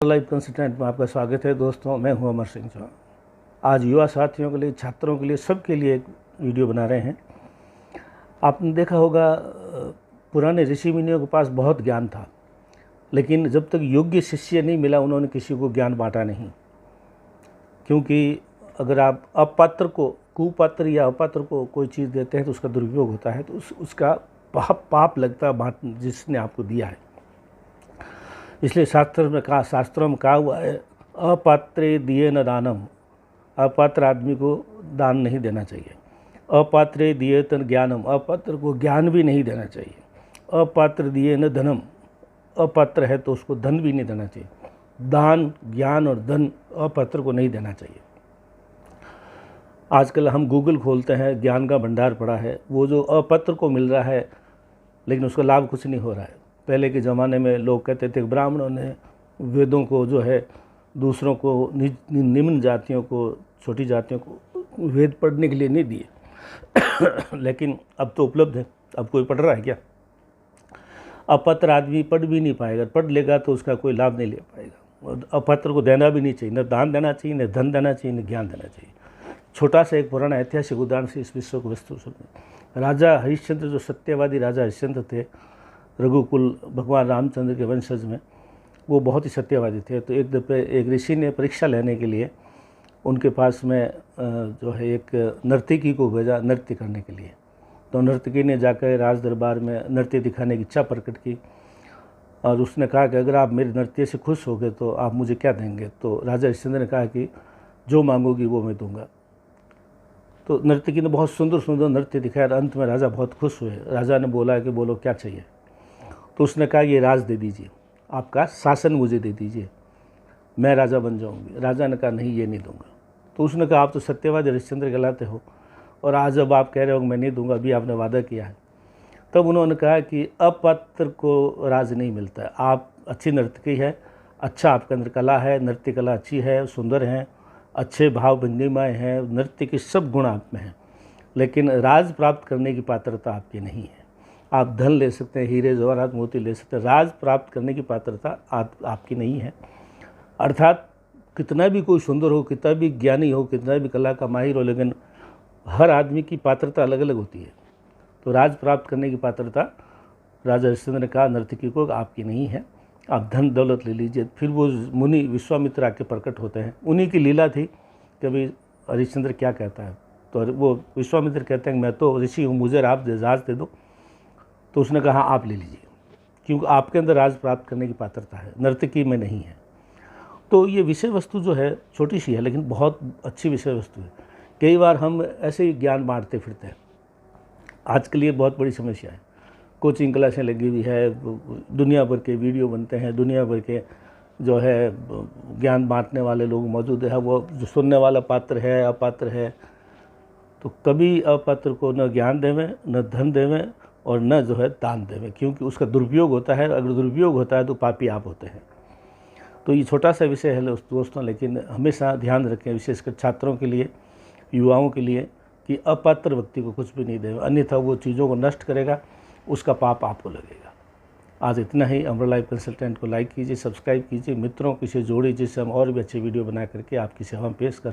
Life consultant में आपका स्वागत है दोस्तों। मैं हूं अमर सिंह चौहान। आज युवा साथियों के लिए, छात्रों के लिए, सबके लिए एक वीडियो बना रहे हैं। आपने देखा होगा पुराने ऋषि मुनियों के पास बहुत ज्ञान था, लेकिन जब तक योग्य शिष्य नहीं मिला उन्होंने किसी को ज्ञान बांटा नहीं। क्योंकि अगर आप अपात्र को, कुपात्र या अपात्र को कोई चीज़ देते हैं तो उसका दुरुपयोग होता है, तो उसका पाप लगता है बांट जिसने आपको दिया है। इसलिए शास्त्रों में कहा हुआ है, अपात्रे दिए न दानम। अपात्र आदमी को दान नहीं देना चाहिए। अपात्रे दिए तन ज्ञानम। अपात्र को ज्ञान भी नहीं देना चाहिए। अपात्र दिए न धनम। अपात्र है तो उसको धन भी नहीं देना चाहिए। दान, ज्ञान और धन अपात्र को नहीं देना चाहिए। आजकल हम गूगल खोलते हैं, ज्ञान का भंडार पड़ा है, वो जो अपात्र को मिल रहा है लेकिन उसका लाभ कुछ नहीं हो रहा है। पहले के ज़माने में लोग कहते थे ब्राह्मणों ने वेदों को जो है दूसरों को, निम्न जातियों को, छोटी जातियों को वेद पढ़ने के लिए नहीं दिए लेकिन अब तो उपलब्ध है। अब कोई पढ़ रहा है क्या? अपात्र आदमी पढ़ भी नहीं पाएगा, पढ़ लेगा तो उसका कोई लाभ नहीं ले पाएगा। और अपात्र को देना भी नहीं चाहिए, न दान देना चाहिए, न धन देना चाहिए, न ज्ञान देना चाहिए। छोटा सा एक पुराना ऐतिहासिक उदाहरण से इस विश्व को वस्तु सुनिए। राजा हरिश्चंद्र, जो सत्यवादी राजा हरिश्चंद्र थे, रघुकुल भगवान रामचंद्र के वंशज में, वो बहुत ही सत्यवादी थे। तो एक दफ़े एक ऋषि ने परीक्षा लेने के लिए उनके पास में जो है एक नर्तकी को भेजा नृत्य करने के लिए। तो नर्तकी ने जाकर राज दरबार में नृत्य दिखाने की इच्छा प्रकट की और उसने कहा कि अगर आप मेरे नृत्य से खुश हो गए तो आप मुझे क्या देंगे? तो राजा हरिश्चंद्र ने कहा कि जो मांगोगी वो मैं दूंगा। तो नर्तकी ने बहुत सुंदर सुंदर नृत्य दिखाया। अंत में राजा बहुत खुश हुए। राजा ने बोला कि बोलो क्या चाहिए? तो उसने कहा ये राज दे दीजिए, आपका शासन मुझे दे दीजिए, मैं राजा बन जाऊंगी। राजा ने कहा नहीं, ये नहीं दूंगा। तो उसने कहा आप तो सत्यवादी हरिश्चंद्र कहलाते हो और आज जब आप कह रहे हो मैं नहीं दूंगा, अभी आपने वादा किया है। तब उन्होंने कहा कि अपात्र को राज नहीं मिलता है। आप अच्छी नर्तकी है, अच्छा आपके अंदर कला है, नृत्य कला अच्छी है, सुंदर हैं, अच्छे भाव भंगिमाएँ हैं, नृत्य के सब गुण आप में हैं, लेकिन राज प्राप्त करने की पात्रता आपकी नहीं है। आप धन ले सकते हैं, हीरे जवाहरात मोती ले सकते हैं, राज प्राप्त करने की पात्रता आपकी नहीं है। अर्थात कितना भी कोई सुंदर हो, कितना भी ज्ञानी हो, कितना भी कला का माहिर हो, लेकिन हर आदमी की पात्रता अलग अलग होती है। तो राज प्राप्त करने की पात्रता राजा हरिश्चंद्र ने कहा नर्तकी को आपकी नहीं है, आप धन दौलत ले लीजिए। फिर वो मुनि विश्वामित्र आके प्रकट होते हैं। उन्हीं की लीला थी कि अभी हरिश्चंद्र क्या कहता है। तो वो विश्वामित्र कहते हैं मैं तो ऋषि हूँ, मुझे राज दे दो। तो उसने कहा आप ले लीजिए, क्योंकि आपके अंदर राज प्राप्त करने की पात्रता है, नर्तकी में नहीं है। तो ये विषय वस्तु जो है छोटी सी है, लेकिन बहुत अच्छी विषय वस्तु है। कई बार हम ऐसे ही ज्ञान बांटते फिरते हैं। आजकल ये बहुत बड़ी समस्या है। कोचिंग क्लासें लगी हुई है, दुनिया भर के वीडियो बनते हैं, दुनिया भर के जो है ज्ञान बांटने वाले लोग मौजूद है। वो जो सुनने वाला पात्र है, अपात्र है, तो कभी अपात्र को न ज्ञान देवें, न धन देवें और न जो है दान देवें, क्योंकि उसका दुरुपयोग होता है। अगर दुरुपयोग होता है तो पापी आप होते हैं। तो ये छोटा सा विषय है दोस्तों, लेकिन हमेशा ध्यान रखें, विशेषकर छात्रों के लिए, युवाओं के लिए, कि अपात्र व्यक्ति को कुछ भी नहीं देवें, अन्यथा वो चीज़ों को नष्ट करेगा, उसका पाप आपको लगेगा। आज इतना ही। अमर लाइफ कंसल्टेंट को लाइक कीजिए, सब्सक्राइब कीजिए, मित्रों को इसे जोड़िए, जिससे हम और भी अच्छे वीडियो बना करके आपकी सेवा में पेश कर